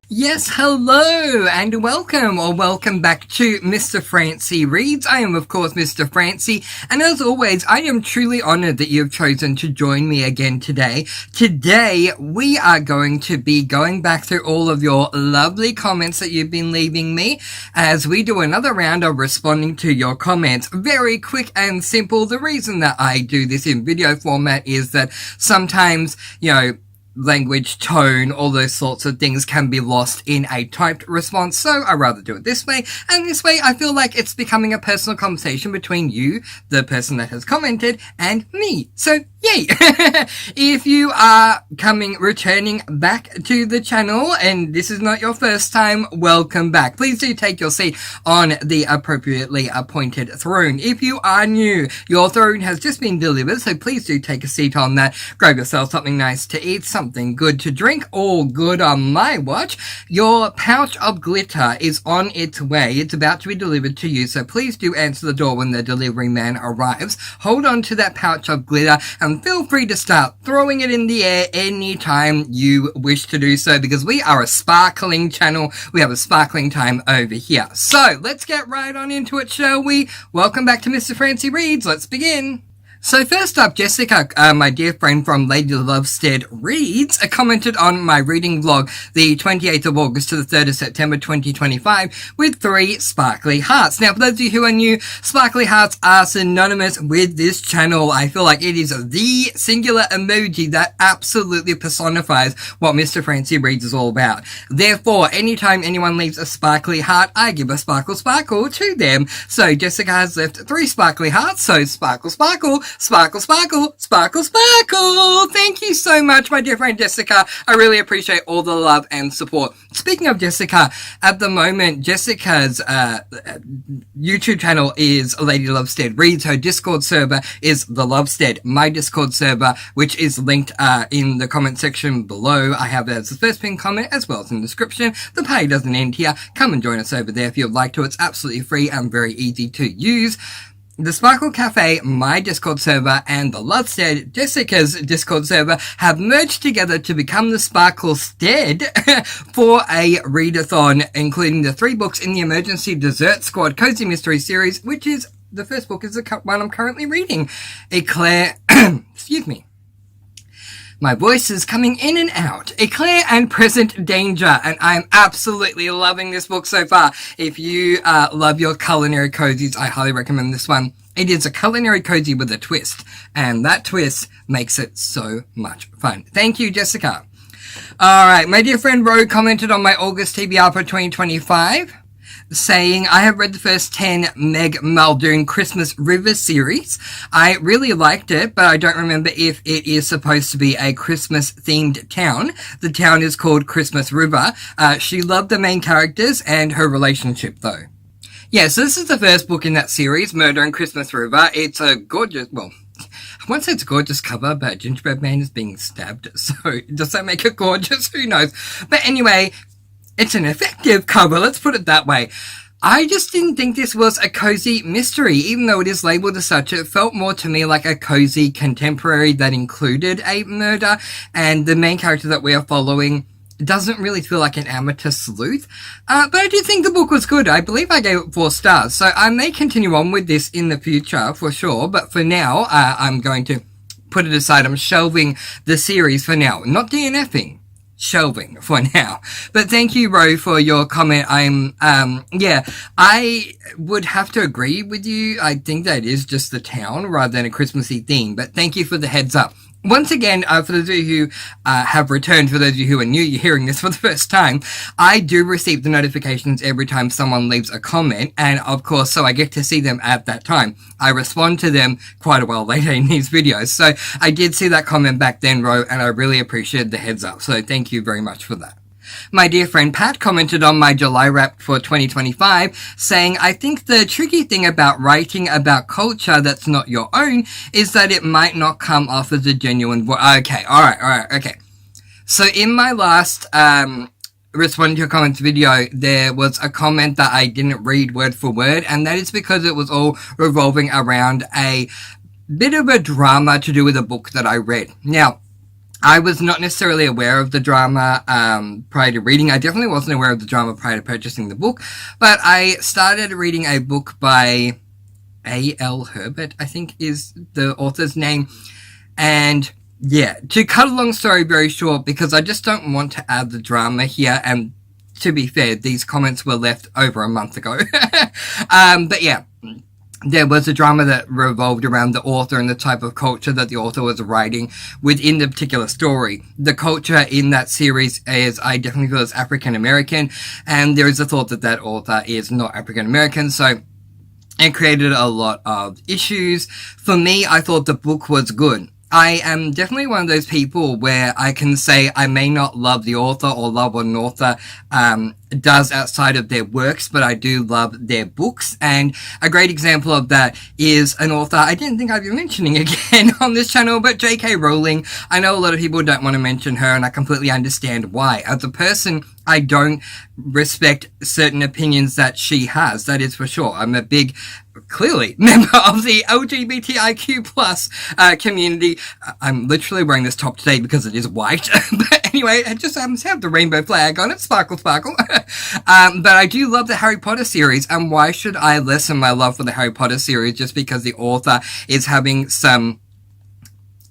Yes, hello and welcome or welcome back to Mr. Francy Reads. I am of course Mr. Francy, and as always I am truly honoured that you have chosen to join me again today. Today we are going to be going back through all of your lovely comments that you've been leaving me as we do another round of responding to your comments. Very quick and simple. The reason that I do this in video format is that sometimes, language, tone, all those sorts of things can be lost in a typed response, so I rather do it this way, and this way I feel like it's becoming a personal conversation between you, the person that has commented, and me. So, yay! If you are returning back to the channel, and this is not your first time, welcome back. Please do take your seat on the appropriately appointed throne. If you are new, your throne has just been delivered, so please do take a seat on that. Grab yourself something nice to eat, something good to drink, all good on my watch. Your pouch of glitter is on its way. It's about to be delivered to you, so please do answer the door when the delivery man arrives. Hold on to that pouch of glitter and feel free to start throwing it in the air anytime you wish to do so, because we are a sparkling channel. We have a sparkling time over here. So let's get right on into it, shall we? Welcome back to Mr. Francy Reads. Let's begin. So first up, Jessica, my dear friend from Lady Lovestead Reads, commented on my reading vlog the 28th of August to the 3rd of September 2025 with 3 sparkly hearts. Now, for those of you who are new, sparkly hearts are synonymous with this channel. I feel like it is the singular emoji that absolutely personifies what Mr. Francy Reads is all about. Therefore, anytime anyone leaves a sparkly heart, I give a sparkle sparkle to them. So Jessica has left 3 sparkly hearts, so sparkle sparkle. Sparkle, sparkle, sparkle, sparkle. Thank you so much, my dear friend Jessica. I really appreciate all the love and support. Speaking of Jessica, at the moment, Jessica's YouTube channel is Lady Lovestead Reads. Her Discord server is The Lovestead. My Discord server, which is linked in the comment section below. I have it as the first pinned comment as well as in the description. The pay doesn't end here. Come and join us over there if you'd like to. It's absolutely free and very easy to use. The Sparkle Cafe, my Discord server, and the Lovestead, Jessica's Discord server, have merged together to become the Sparklestead for a readathon, including the 3 books in the Emergency Dessert Squad Cozy Mystery Series, which is, the first book is the one I'm currently reading. Eclair, excuse me. My voice is coming in and out. Eclair and Present Danger, and I'm absolutely loving this book so far. If you love your culinary cozies, I highly recommend this one. It is a culinary cozy with a twist, and that twist makes it so much fun. Thank you, Jessica. Alright, my dear friend Ro commented on my August TBR for 2025. Saying, I have read the first 10 Meg Muldoon Christmas River series. I really liked it, but I don't remember if it is supposed to be a Christmas-themed town. The town is called Christmas River. She loved the main characters and her relationship, though. Yeah, so this is the first book in that series, Murder on Christmas River. It's a gorgeous, well, I won't say it's a gorgeous cover, but Gingerbread Man is being stabbed, so does that make it gorgeous? Who knows? But anyway, it's an effective cover, let's put it that way. I just didn't think this was a cozy mystery, even though it is labelled as such. It felt more to me like a cozy contemporary that included a murder, and the main character that we are following doesn't really feel like an amateur sleuth. But I do think the book was good. I believe I gave it 4 stars, so I may continue on with this in the future for sure, but for now, I'm going to put it aside. I'm shelving the series for now, not DNFing. Shelving for now. But thank you, Ro, for your comment. I would have to agree with you. I think that it is just the town rather than a Christmassy theme, but thank you for the heads up. Once again, for those of you who have returned, for those of you who are new, you're hearing this for the first time, I do receive the notifications every time someone leaves a comment, and of course, so I get to see them at that time. I respond to them quite a while later in these videos, so I did see that comment back then, Ro, and I really appreciated the heads up, so thank you very much for that. My dear friend Pat commented on my July wrap for 2025, saying, I think the tricky thing about writing about culture that's not your own is that it might not come off as a genuine voice. Okay, alright, okay. So in my last responding to your comments video, there was a comment that I didn't read word for word, and that is because it was all revolving around a bit of a drama to do with a book that I read. Now, I was not necessarily aware of the drama prior to reading. I definitely wasn't aware of the drama prior to purchasing the book, but I started reading a book by A.L. Herbert, I think is the author's name, and yeah, to cut a long story very short, because I just don't want to add the drama here, and to be fair, these comments were left over a month ago. But yeah, there was a drama that revolved around the author and the type of culture that the author was writing within the particular story. The culture in that series is, I definitely feel, is African American, and there is a thought that that author is not African American, so it created a lot of issues. For me, I thought the book was good. I am definitely one of those people where I can say I may not love the author or love what an author does outside of their works, but I do love their books. And a great example of that is an author I didn't think I'd be mentioning again on this channel, but J.K. Rowling. I know a lot of people don't want to mention her, and I completely understand why. As a person, I don't respect certain opinions that she has, that is for sure. I'm a big, clearly, member of the LGBTIQ plus community. I'm literally wearing this top today because it is white. But anyway, it just happens to have the rainbow flag on it. Sparkle, sparkle. But I do love the Harry Potter series, and why should I lessen my love for the Harry Potter series just because the author is having some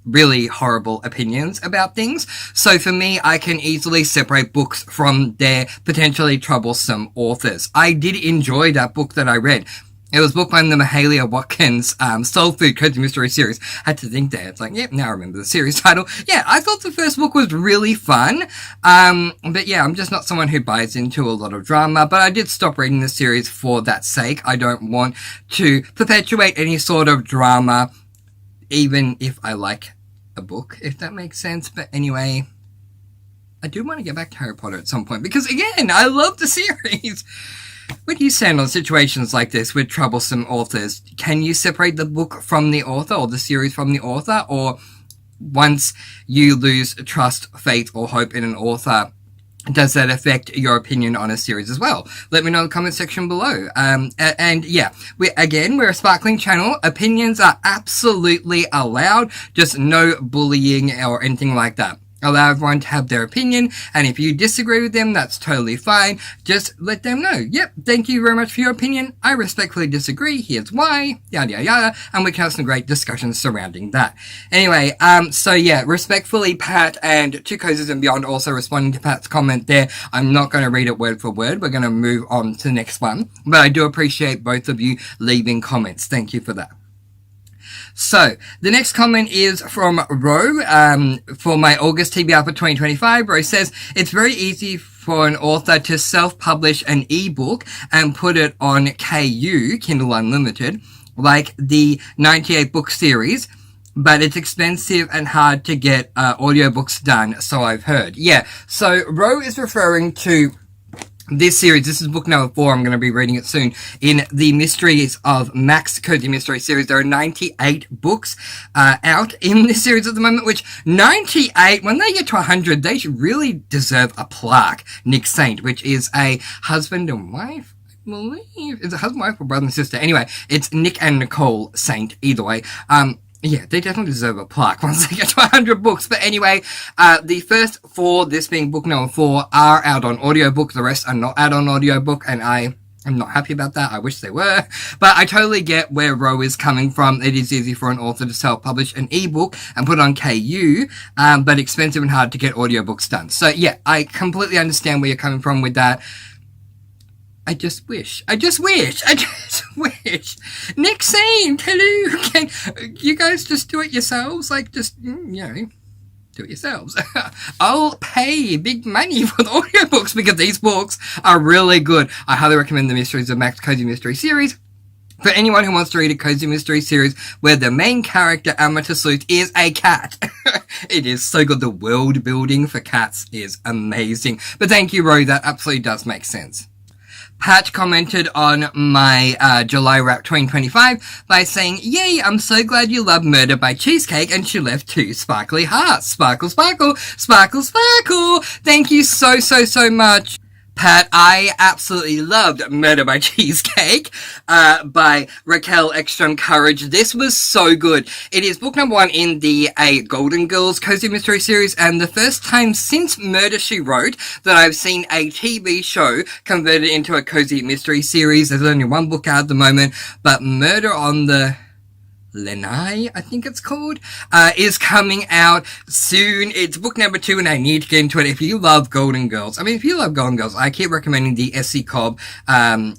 really horrible opinions about things? So for me, I can easily separate books from their potentially troublesome authors. I did enjoy that book that I read. It was a book by the Mahalia Watkins, Soul Food Cozy Mystery Series. I had to think there. It's like, yep, now I remember the series title. Yeah, I thought the first book was really fun. But yeah, I'm just not someone who buys into a lot of drama, but I did stop reading the series for that sake. I don't want to perpetuate any sort of drama, even if I like a book, if that makes sense. But anyway, I do want to get back to Harry Potter at some point, because again, I love the series. Where do you stand on situations like this with troublesome authors? Can you separate the book from the author, or the series from the author? Or once you lose trust, faith, or hope in an author, does that affect your opinion on a series as well? Let me know in the comment section below. And yeah, we're a sparkling channel. Opinions are absolutely allowed, just no bullying or anything like that. Allow everyone to have their opinion, and if you disagree with them, that's totally fine. Just let them know, yep, thank you very much for your opinion, I respectfully disagree, here's why, yada yada yada, and we can have some great discussions surrounding that. Anyway, so yeah, respectfully, Pat and Two Cozies and Beyond also responding to Pat's comment there. I'm not going to read it word for word, we're going to move on to the next one, but I do appreciate both of you leaving comments, thank you for that. So, the next comment is from Ro, for my August TBR for 2025. Ro says, it's very easy for an author to self-publish an ebook and put it on KU, Kindle Unlimited, like the 98 book series, but it's expensive and hard to get audiobooks done, so I've heard. Yeah, so Ro is referring to this series. This is book number 4. I'm going to be reading it soon. In the Mysteries of Max Cozy Mystery series, there are 98 books out in this series at the moment, which 98, when they get to 100, they really deserve a plaque. Nick Saint, which is a husband and wife, I believe. Is it husband, wife, or brother and sister? Anyway, it's Nick and Nicole Saint, either way. Yeah, they definitely deserve a plaque once they get to 100 books. But anyway, the first 4, this being book number 4, are out on audiobook. The rest are not out on audiobook, and I am not happy about that. I wish they were. But I totally get where Ro is coming from. It is easy for an author to self-publish an ebook and put it on KU, but expensive and hard to get audiobooks done. So yeah, I completely understand where you're coming from with that. I just wish. Nick Saint, hello. Can you guys just do it yourselves? Like, just, you know, do it yourselves. I'll pay big money for the audiobooks because these books are really good. I highly recommend the Mysteries of Max Cozy Mystery series. For anyone who wants to read a cozy mystery series where the main character, Amateur Sleuth, is a cat. It is so good. The world building for cats is amazing. But thank you, Ro. That absolutely does make sense. Pat commented on my July Wrap 2025 by saying, yay, I'm so glad you love Murder by Cheesecake, and she left 2 sparkly hearts. Sparkle, sparkle, sparkle, sparkle. Thank you so much. Pat, I absolutely loved Murder by Cheesecake by Raquel Ekstrom Courage. This was so good. It is book number 1 in the Golden Girls Cozy Mystery series, and the first time since Murder, She Wrote that I've seen a TV show converted into a cozy mystery series. There's only one book out at the moment, but Murder on the Lenai, I think it's called, is coming out soon. It's book number 2, and I need to get into it. If you love Golden Girls, I keep recommending the Essie Cobb,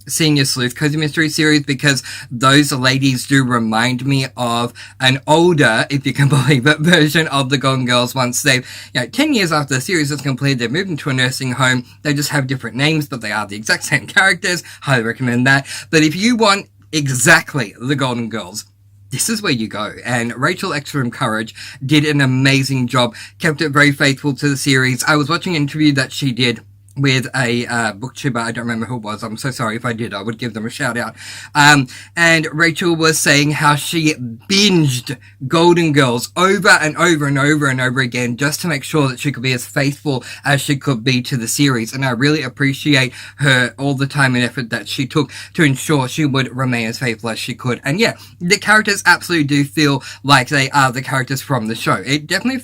Senior Sleuth Cozy Mystery series, because those ladies do remind me of an older, if you can believe it, version of the Golden Girls. Once they've, 10 years after the series is completed, they've moved into a nursing home. They just have different names, but they are the exact same characters. Highly recommend that. But if you want exactly the Golden Girls, this is where you go. And Rachel Ekstrom Courage did an amazing job, kept it very faithful to the series. I was watching an interview that she did with a booktuber. I don't remember who it was. I'm so sorry. If I did, I would give them a shout out. And Rachel was saying how she binged Golden Girls over and over and over and over again, just to make sure that she could be as faithful as she could be to the series. And I really appreciate her, all the time and effort that she took to ensure she would remain as faithful as she could. And yeah, the characters absolutely do feel like they are the characters from the show. It definitely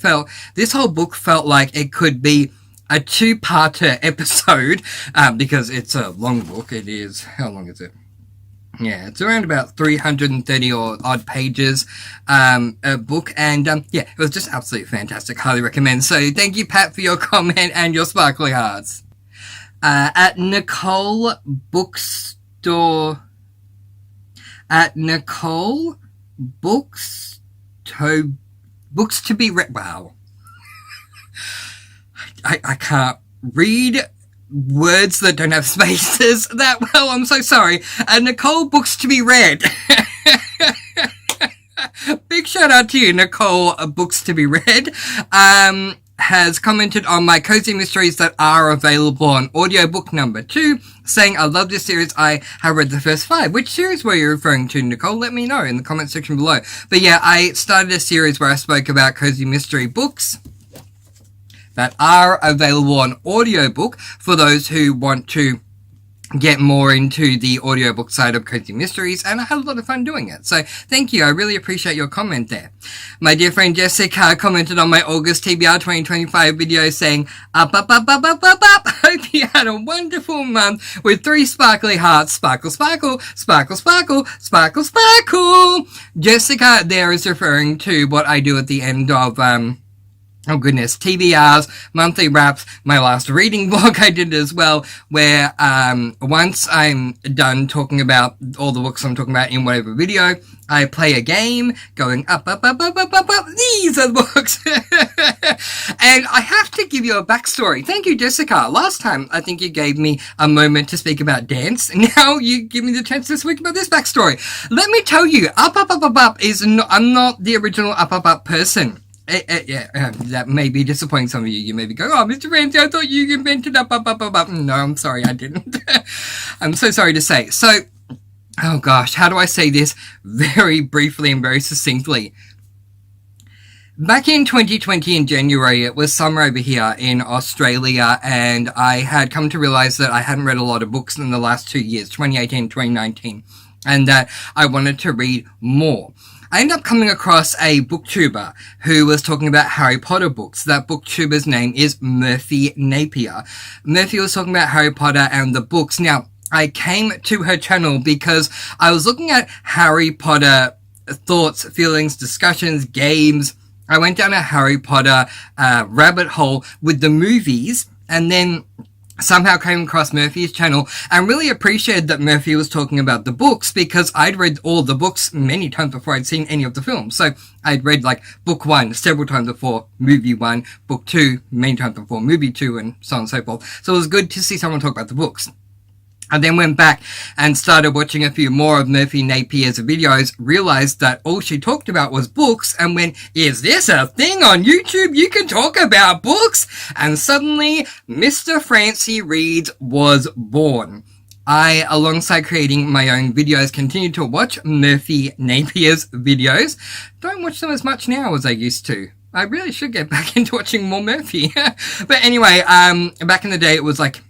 this whole book felt like it could be a 2-parter episode, because it's a long book. It is, how long is it? Yeah, it's around about 330 or odd pages, a book, and it was just absolutely fantastic. Highly recommend. So thank you, Pat, for your comment and your sparkly hearts. At Nicole Books to be read. Wow. I can't read words that don't have spaces that well. I'm so sorry. Nicole Books to be Read. Big shout out to you, Nicole Books to be Read. Has commented on my cozy mysteries that are available on audiobook number 2, saying, I love this series. I have read the first 5. Which series were you referring to, Nicole? Let me know in the comment section below. But yeah, I started a series where I spoke about cozy mystery books that are available on audiobook for those who want to get more into the audiobook side of cozy mysteries, and I had a lot of fun doing it. So thank you. I really appreciate your comment there. My dear friend Jessica commented on my August TBR 2025 video saying, up. Hope you had a wonderful month with 3 sparkly hearts. Sparkle, sparkle, sparkle, sparkle, sparkle, sparkle. Jessica there is referring to what I do at the end of, TBRs, monthly wraps, my last reading vlog I did as well, where, once I'm done talking about all the books I'm talking about in whatever video, I play a game going up. These are the books. And I have to give you a backstory. Thank you, Jessica. Last time, I think you gave me a moment to speak about dance. Now you give me the chance to speak about this backstory. Let me tell you, up is not, I'm not the original up person. That may be disappointing some of you. You may be going, oh, Mr. Francy, I thought you invented up. No, I'm sorry, I didn't. I'm so sorry to say. So, oh gosh, how do I say this very briefly and very succinctly? Back in 2020 in January, it was summer over here in Australia, and I had come to realize that I hadn't read a lot of books in the last 2 years, 2018, 2019, and that I wanted to read more. I ended up coming across a booktuber who was talking about Harry Potter books. That booktuber's name is Murphy Napier. Murphy was talking about Harry Potter and the books. Now, I came to her channel because I was looking at Harry Potter thoughts, feelings, discussions, games. I went down a Harry Potter rabbit hole with the movies, and then somehow came across Murphy's channel and really appreciated that Murphy was talking about the books, because I'd read all the books many times before I'd seen any of the films. So I'd read like book 1 several times before movie 1, book 2 many times before movie 2, and so on and so forth. So it was good to see someone talk about the books. I then went back and started watching a few more of Murphy Napier's videos, realized that all she talked about was books, and went, is this a thing on YouTube? You can talk about books? And suddenly, Mr. Francy Reads was born. I, alongside creating my own videos, continued to watch Murphy Napier's videos. Don't watch them as much now as I used to. I really should get back into watching more Murphy. But anyway, back in the day, it was like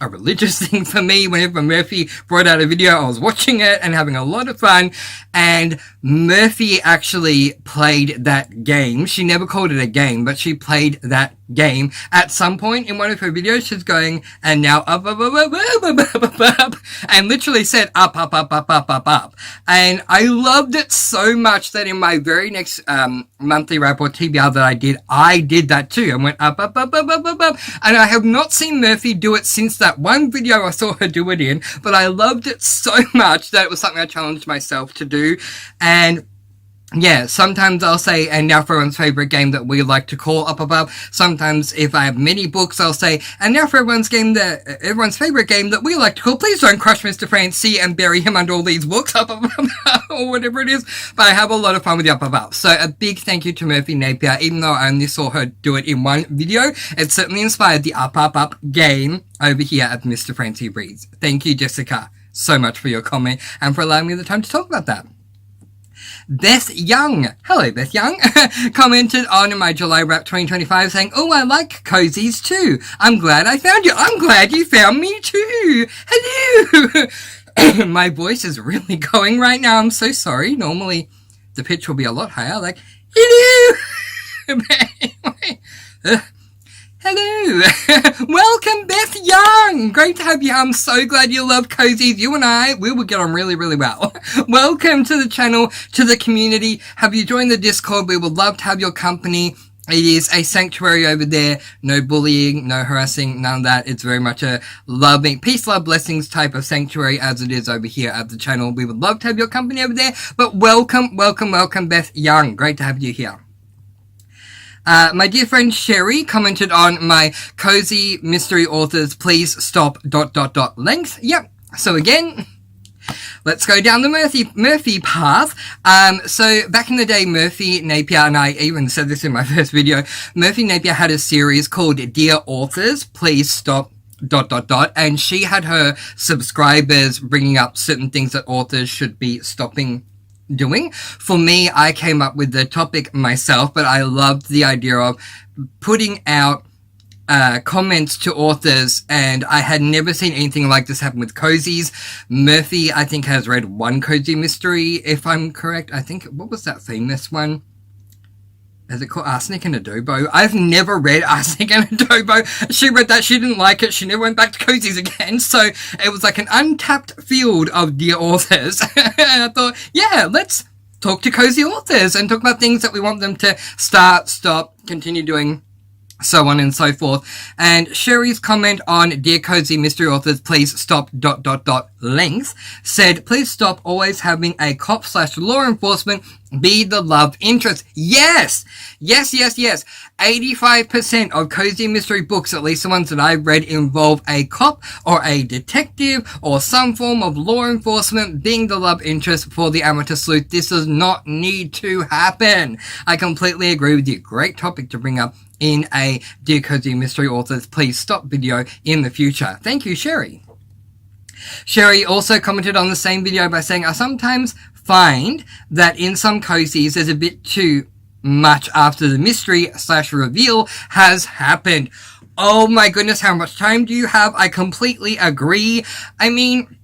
a religious thing for me. Whenever Murphy brought out a video, I was watching it and having a lot of fun. And Murphy actually played that game. She never called it a game, but she played that game. At some point in one of her videos, she's going, and now up, and literally said up. And I loved it so much that in my very next monthly wrap or TBR that I did that too. I went up. And I have not seen Murphy do it since that one video I saw her do it in, but I loved it so much that it was something I challenged myself to do. And yeah, sometimes I'll say, and now for everyone's favorite game that we like to call up above. Sometimes if I have many books, I'll say, and now for everyone's favorite game that we like to call, please don't crush Mr. Francy and bury him under all these books, up above, or whatever it is. But I have a lot of fun with the up above. So a big thank you to Murphy Napier. Even though I only saw her do it in one video, it certainly inspired the up game over here at Mr. Francy Reads. Thank you, Jessica, so much for your comment and for allowing me the time to talk about that. Beth Young, hello Beth Young, commented on my July Wrap 2025 saying, oh, I like cozies too. I'm glad I found you. I'm glad you found me too. Hello. My voice is really going right now. I'm so sorry. Normally the pitch will be a lot higher, like, hello. But anyway, hello. Welcome, Beth Young. Great to have you. I'm so glad you love cozies. You and we will get on really, really well. Welcome to the channel, to the community. Have you joined the Discord? We would love to have your company. It is a sanctuary over there. No bullying, no harassing, none of that. It's very much a loving, peace, love, blessings type of sanctuary as it is over here at the channel. We would love to have your company over there. But welcome, Beth Young. Great to have you here. My dear friend Sherry commented on my cozy mystery authors, please stop ... length. Yep. So again, let's go down the Murphy path. So back in the day, Murphy Napier, and I even said this in my first video, Murphy Napier had a series called Dear Authors, Please Stop ... and she had her subscribers bringing up certain things that authors should be stopping doing. For me, I came up with the topic myself, but I loved the idea of putting out comments to authors, and I had never seen anything like this happen with cozies. Murphy, I think, has read one cozy mystery, if I'm correct. I think, what was that famous one? Is it called Arsenic and Adobo? I've never read Arsenic and Adobo. She read that, she didn't like it, she never went back to cozies again, so it was like an untapped field of dear authors. And I thought, yeah, let's talk to cozy authors and talk about things that we want them to start, stop, continue doing, so on and so forth. And Sherry's comment on Dear Cozy Mystery Authors, please stop ... length, said, please stop always having a cop/law enforcement be the love interest. Yes! 85% of cozy mystery books, at least the ones that I've read, involve a cop or a detective or some form of law enforcement being the love interest for the amateur sleuth. This does not need to happen. I completely agree with you. Great topic to bring up in a Dear Cozy Mystery Authors Please Stop video in the future. Thank you, Sherry. Sherry also commented on the same video by saying, I sometimes find that in some cozies there's a bit too much after the mystery/reveal has happened. Oh my goodness, how much time do you have? I completely agree. I mean,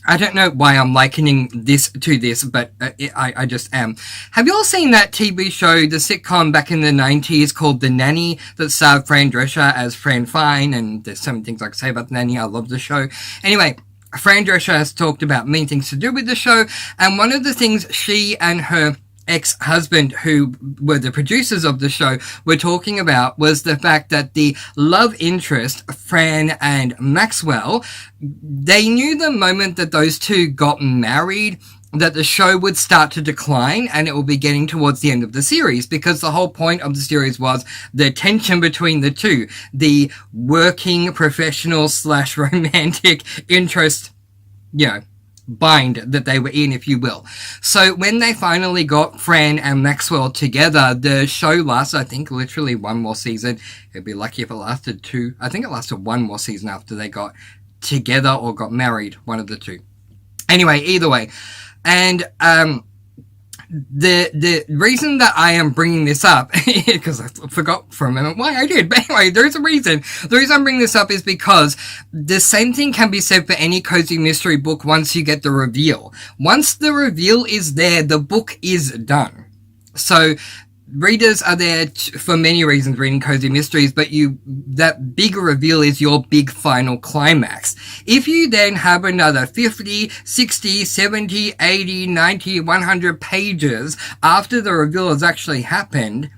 I don't know why I'm likening this to this, but I just am. Have you all seen that TV show, the sitcom back in the 90s called The Nanny, that starred Fran Drescher as Fran Fine? And there's so many things I can say about The Nanny. I love the show. Anyway, Fran Drescher has talked about many things to do with the show, and one of the things she and her ex-husband, who were the producers of the show, were talking about was the fact that the love interest, Fran and Maxwell, they knew the moment that those two got married that the show would start to decline and it will be getting towards the end of the series, because the whole point of the series was the tension between the two, the working professional / romantic interest, bind that they were in, if you will. So when they finally got Fran and Maxwell together, the show lasted, I think, literally one more season. It'd be lucky if it lasted two. I think it lasted one more season after they got together or got married, one of the two. Anyway, either way. And the reason that I am bringing this up, because I forgot for a moment why I did, but anyway, there's a reason. The reason I'm bringing this up is because the same thing can be said for any cozy mystery book once you get the reveal. Once the reveal is there, the book is done. So, readers are there for many reasons reading cozy mysteries, but that big reveal is your big final climax. If you then have another 50, 60, 70, 80, 90, 100 pages after the reveal has actually happened,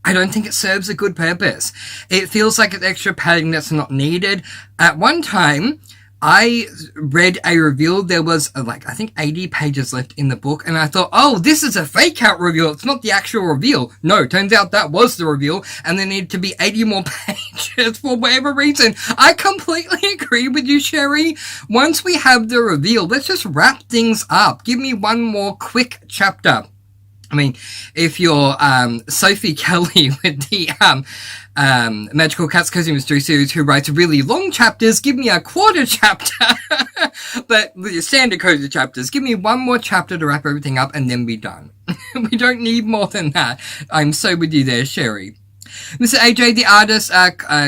I don't think it serves a good purpose. It feels like it's extra padding that's not needed. At one time, I read a reveal, there was I think 80 pages left in the book, and I thought, oh, this is a fake out reveal, it's not the actual reveal. No, turns out that was the reveal, and there needed to be 80 more pages for whatever reason. I completely agree with you, Sherry. Once we have the reveal, let's just wrap things up. Give me one more quick chapter. I mean, if you're Sophie Kelly with the Magical Cats Cozy Mystery Series, who writes really long chapters, give me a quarter chapter. But with your standard cozy chapters, give me one more chapter to wrap everything up and then be done. We don't need more than that. I'm so with you there, Sherry. Mr. AJ, the artist,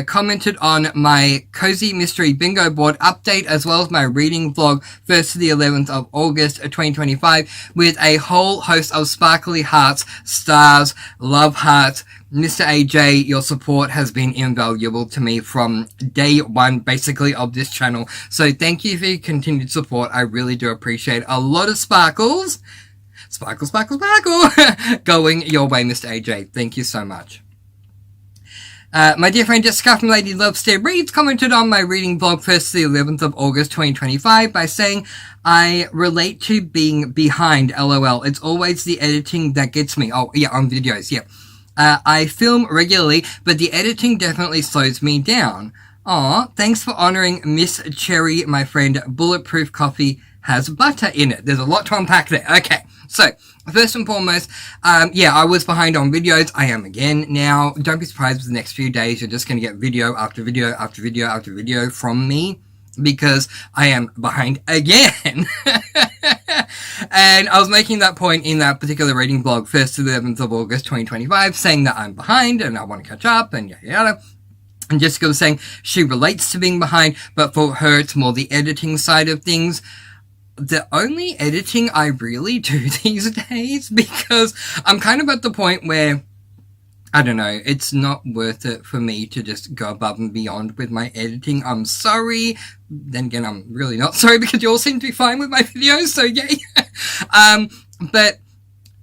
commented on my Cozy Mystery Bingo Board update, as well as my reading vlog, 1st to the 11th of August 2025, with a whole host of sparkly hearts, stars, love hearts. Mr. AJ, your support has been invaluable to me from day one, basically, of this channel. So thank you for your continued support. I really do appreciate a lot of sparkles. Sparkle, sparkle, sparkle. Going your way, Mr. AJ. Thank you so much. My dear friend Jessica from Lady Lovestead Reads commented on my reading vlog 1st to the 11th of August 2025 by saying, I relate to being behind, lol. It's always the editing that gets me. Oh, yeah, on videos, yeah. I film regularly, but the editing definitely slows me down. Aw, thanks for honoring Miss Cherry, my friend. Bulletproof coffee has butter in it. There's a lot to unpack there. Okay, so first and foremost, yeah, I was behind on videos. I am again now. Don't be surprised with the next few days. You're just going to get video after video after video after video from me because I am behind again. And I was making that point in that particular reading blog, 1st to the 11th of August 2025, saying that I'm behind and I want to catch up and yada yada. And Jessica was saying she relates to being behind, but for her it's more the editing side of things. The only editing I really do these days, because I'm kind of at the point where, I don't know, it's not worth it for me to just go above and beyond with my editing. I'm sorry. Then again, I'm really not sorry because you all seem to be fine with my videos, so yay. But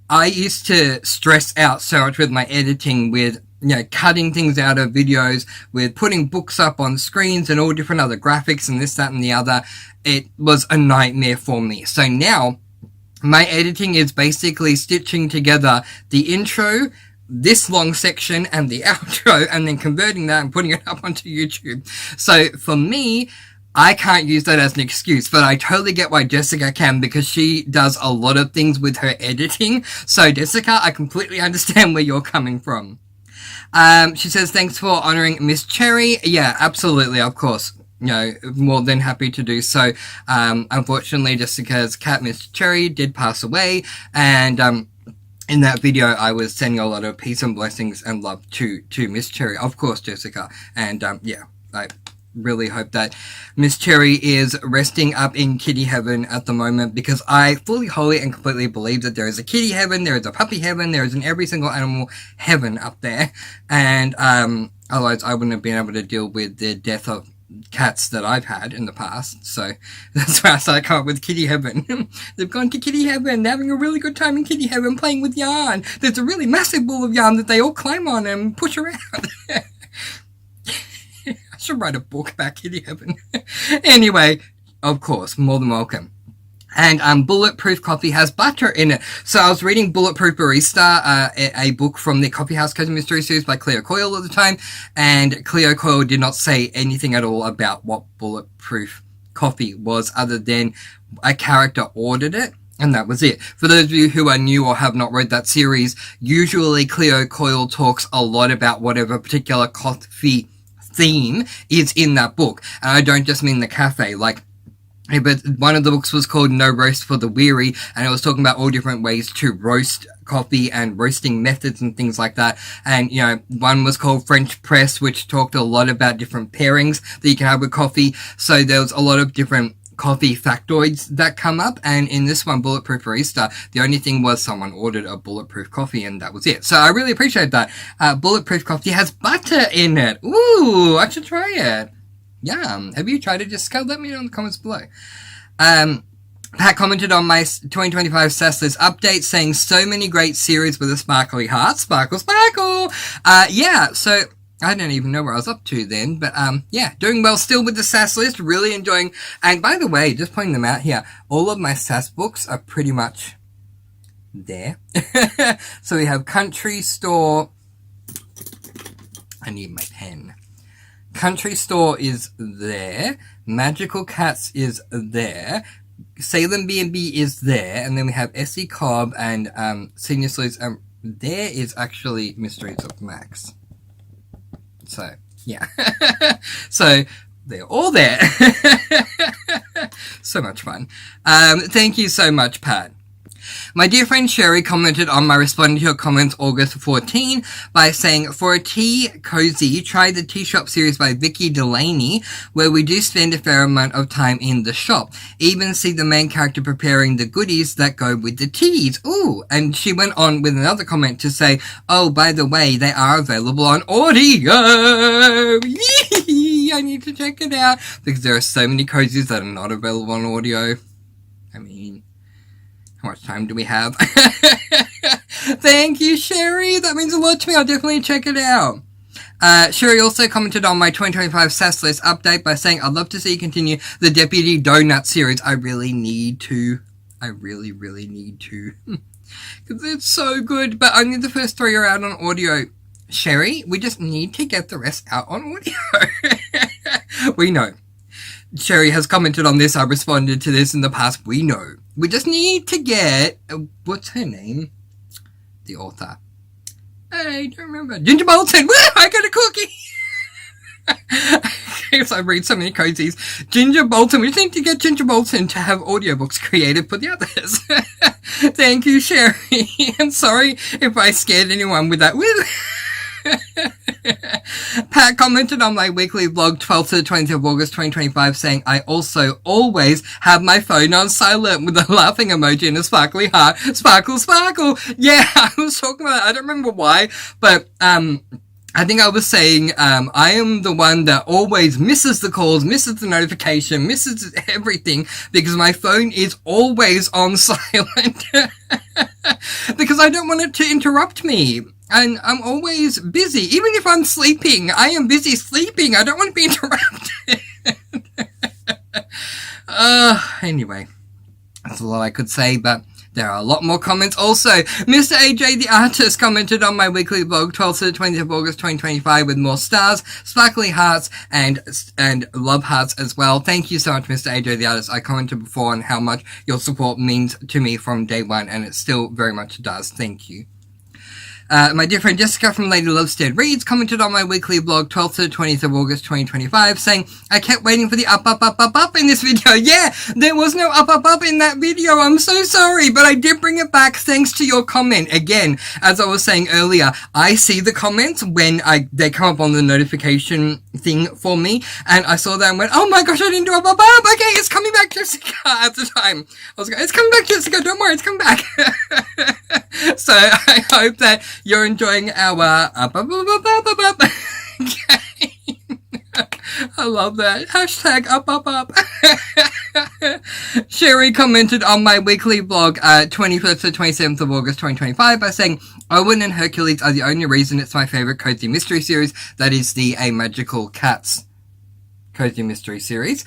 I used to stress out so much with my editing, with, you know, cutting things out of videos, with putting books up on screens and all different other graphics and this, that, and the other. It was a nightmare for me. So now, my editing is basically stitching together the intro, this long section, and the outro, and then converting that and putting it up onto YouTube. So for me, I can't use that as an excuse, but I totally get why Jessica can, because she does a lot of things with her editing. So Jessica, I completely understand where you're coming from. She says, thanks for honoring Miss Cherry. Yeah, absolutely, of course. You know, more than happy to do so. Unfortunately, Jessica's cat, Miss Cherry, did pass away, and in that video, I was sending a lot of peace and blessings and love to Miss Cherry, of course, Jessica. And yeah, I really hope that Miss Cherry is resting up in kitty heaven at the moment, because I fully, wholly, and completely believe that there is a kitty heaven, there is a puppy heaven, there is an every single animal heaven up there. And otherwise, I wouldn't have been able to deal with the death of cats that I've had in the past. So that's why I started coming up with kitty heaven. They've gone to kitty heaven. They're having a really good time in kitty heaven playing with yarn. There's a really massive ball of yarn that they all climb on and push around. I should write a book about kitty heaven. Anyway, of course, more than welcome. And Bulletproof Coffee has butter in it. So I was reading Bulletproof Barista, a book from the Coffee House Cozy Mystery Series by Cleo Coyle at the time, and Cleo Coyle did not say anything at all about what Bulletproof Coffee was, other than a character ordered it, and that was it. For those of you who are new or have not read that series, usually Cleo Coyle talks a lot about whatever particular coffee theme is in that book. And I don't just mean the cafe, like, But one of the books was called No Roast for the Weary, and it was talking about all different ways to roast coffee and roasting methods and things like that. And, you know, one was called French Press, which talked a lot about different pairings that you can have with coffee. So there was a lot of different coffee factoids that come up, and in this one, Bulletproof Barista, the only thing was someone ordered a bulletproof coffee, and that was it. So I really appreciate that. Bulletproof coffee has butter in it. Ooh, I should try it. Yum. Have you tried it, Jessica? Let me know in the comments below. Pat commented on my 2025 Sassless update saying so many great series with a sparkly heart. Sparkle, sparkle! Yeah, so I don't even know where I was up to then, but yeah, doing well still with the Sass list, really enjoying. And by the way, just pointing them out here, all of my Sass books are pretty much there. So we have Country Store. I need my pen. Country Store is there. Magical Cats is there. Salem B&B is there. And then we have Essie Cobb and Senior Sleuths. There is actually Mysteries of Max. So, yeah. So, they're all there. So much fun. Thank you so much, Pat. My dear friend Sherry commented on my responding to your comments August 14 by saying, for a tea cozy, try the Tea Shop series by Vicky Delaney, where we do spend a fair amount of time in the shop. Even see the main character preparing the goodies that go with the teas. Ooh, and she went on with another comment to say, oh, by the way, they are available on audio. Yee! I need to check it out because there are so many cozies that are not available on audio. I mean, how much time do we have? Thank you, Sherry. That means a lot to me. I'll definitely check it out. Sherry also commented on my 2025 Sass List update by saying, I'd love to see you continue the Deputy Donut series. I really need to. I really, really need to. Because it's so good. But only the first 3 are out on audio. Sherry, we just need to get the rest out on audio. We know. Sherry has commented on this. I responded to this in the past. We know. We just need to get... what's her name? The author. I don't remember. Ginger Bolton! Woo! I got a cookie! Because I read so many cozies. Ginger Bolton. We just need to get Ginger Bolton to have audiobooks created for the others. Thank you, Sherry. I'm sorry if I scared anyone with that. Woo! Pat commented on my weekly vlog 12th to the 20th of August 2025 saying, I also always have my phone on silent with a laughing emoji and a sparkly heart. Sparkle, sparkle. Yeah, I was talking about that. I don't remember why, but I think I was saying I am the one that always misses the calls, misses the notification, misses everything because my phone is always on silent. Because I don't want it to interrupt me. And I'm always busy. Even if I'm sleeping, I am busy sleeping. I don't want to be interrupted. Anyway, that's all I could say, but there are a lot more comments. Also, Mr. AJ the Artist commented on my weekly blog 12th to the 20th of August 2025 with more stars, sparkly hearts, and love hearts as well. Thank you so much, Mr. AJ the Artist. I commented before on how much your support means to me from day one, and it still very much does. Thank you. My dear friend Jessica from Lady Lovestead Reads commented on my weekly blog 12th to the 20th of August 2025 saying, I kept waiting for the up in this video. Yeah, there was no up in that video. I'm so sorry, but I did bring it back thanks to your comment. Again, as I was saying earlier, I see the comments when they come up on the notification thing for me, and I saw that and went, oh my gosh, I didn't do up. Okay, it's coming back, Jessica. At the time, I was going, it's coming back, Jessica. Don't worry, it's coming back. So I hope that you're enjoying our game. I love that. Hashtag up. Sherry commented on my weekly blog 21st to 27th of August 2025 by saying, Owen and Hercules are the only reason it's my favourite cozy mystery series. That is the A Magical Cats cozy mystery series.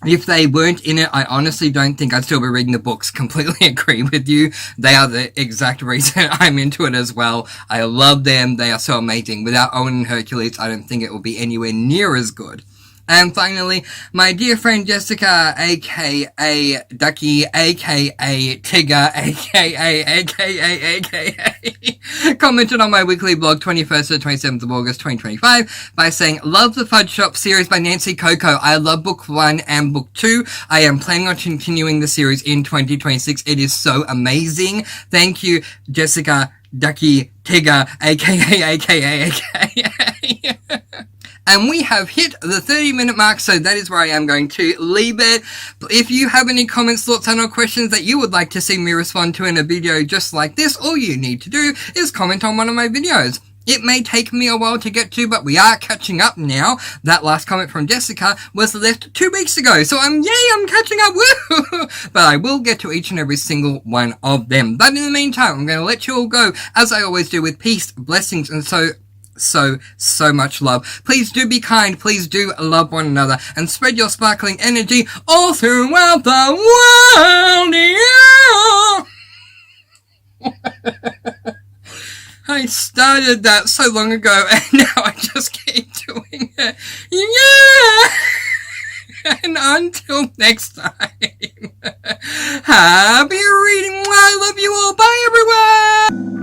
If they weren't in it, I honestly don't think I'd still be reading the books. Completely agree with you. They are the exact reason I'm into it as well. I love them. They are so amazing. Without Owen and Hercules, I don't think it will be anywhere near as good. And finally, my dear friend Jessica, aka Ducky, aka Tigger, aka, commented on my weekly blog 21st to 27th of August 2025 by saying, love the Fudge Shop series by Nancy Coco. I love book 1 and book 2. I am planning on continuing the series in 2026. It is so amazing. Thank you, Jessica, Ducky, Tigger, aka. And we have hit the 30-minute mark, so that is where I am going to leave it. If you have any comments, thoughts, and or questions that you would like to see me respond to in a video just like this, all you need to do is comment on one of my videos. It may take me a while to get to, but we are catching up now. That last comment from Jessica was left 2 weeks ago, so I'm catching up, woo! But I will get to each and every single one of them. But in the meantime, I'm going to let you all go, as I always do, with peace, blessings, and so much love. Please do be kind, please do love one another, and spread your sparkling energy all throughout the world, yeah! I started that so long ago, and now I just keep doing it, yeah! And until next time, happy reading, I love you all, bye everyone!